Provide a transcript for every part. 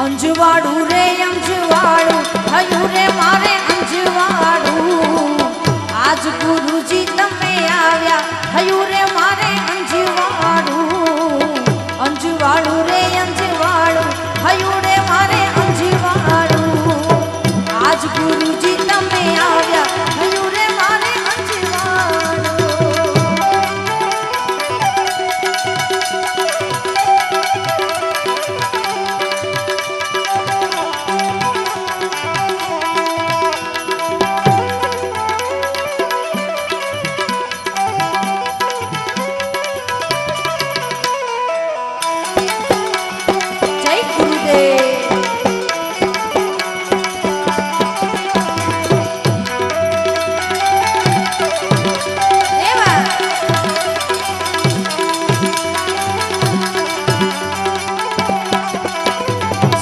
અંજવાડું રે અંજવાડું થયું રે મારે અંજવાડું આજ ગુરુજી તમે આવ્યા થયું રે મારે અંજવાડું અંજવાડું રે અંજવાડું થયું રે મારે અંજવાડું આજ ગુરુજી તમે આવ્યા થયું રે મારે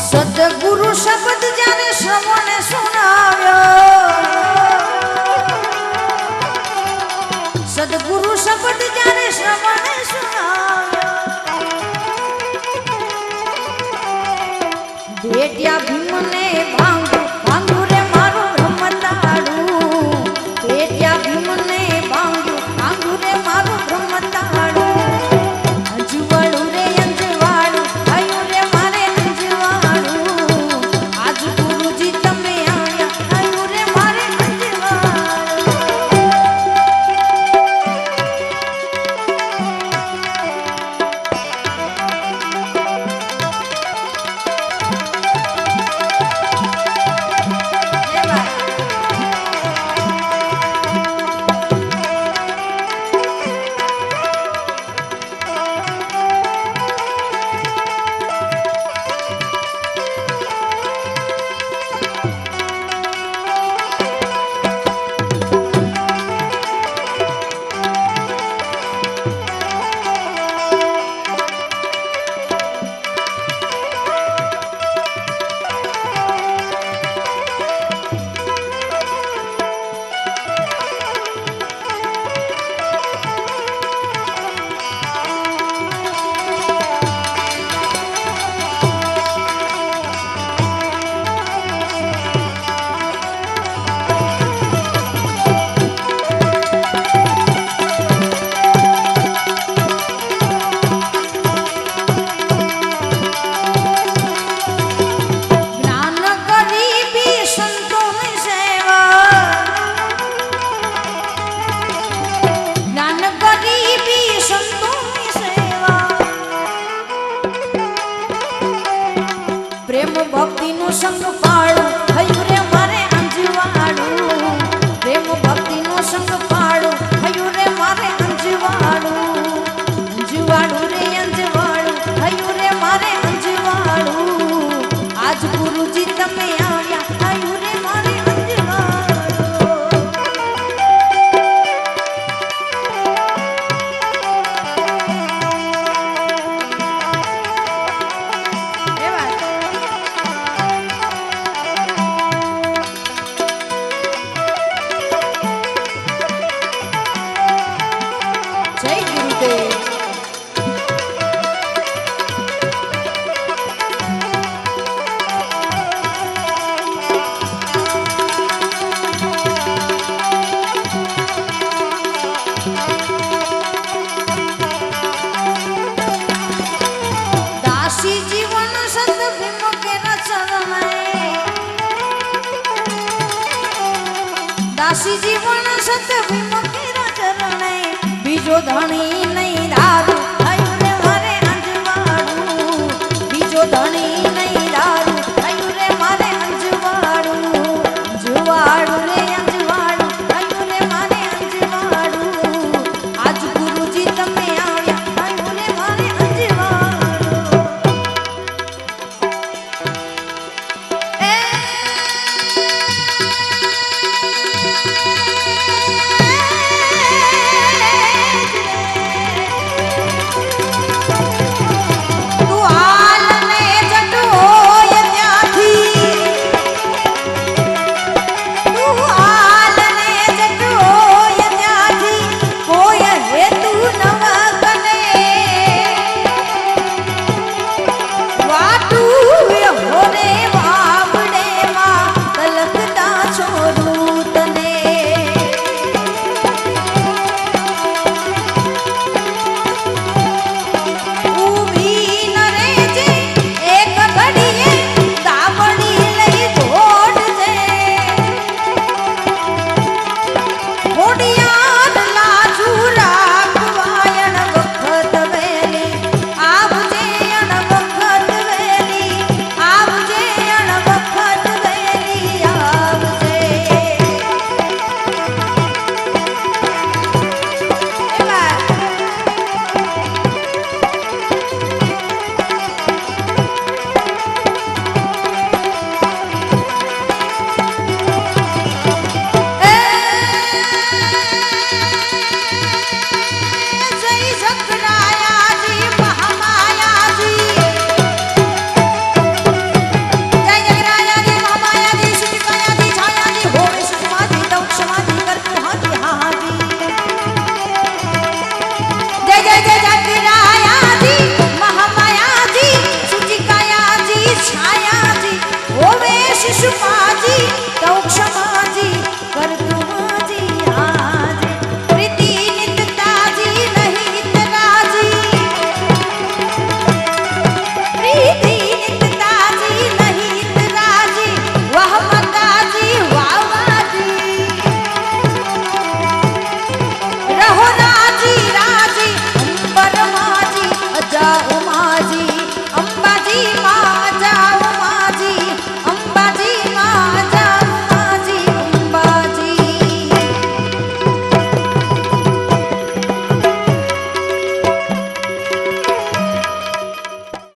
સદગુરુ શબ્દ જાને શ્રવણે સુનાવ્યો સદગુરુ શબ્દ જાને શ્રવણે સુનાવ્યો ભેટ્યા ભીમને ભાંગુ ભાંગુ રે મારું બ્રહ્મતાડું ભેટ્યા ભીમને ભાંગુ ભાંગુ રે મારું બ્રહ્મતાડું અંજવાડું રે અંજવાડું થયું રે મારે આજ ગુરુજી તમે આવ્યા થયું રે મારે પ્રેમ ભક્તિ નું સંગ પાડું થયું રે મારે અંજવાડું પ્રેમ ભક્તિ નું સંગ પાડું થયું રે મારે અંજવાડું અંજવાડું રે અંજવાડું થયું રે મારે અંજવાડું આજ ગુરુજી તમે આવ્યા થયું રે મારે જય ગુરુદેવ દાસી જીવન સંત ભીમ કેરા ચરણે દાસી જીવન સંત ભીમ કેરા ચરણે બીજો ધણી નહીં ધારું થયું રે મારે અંજવાડું બીજો ધણી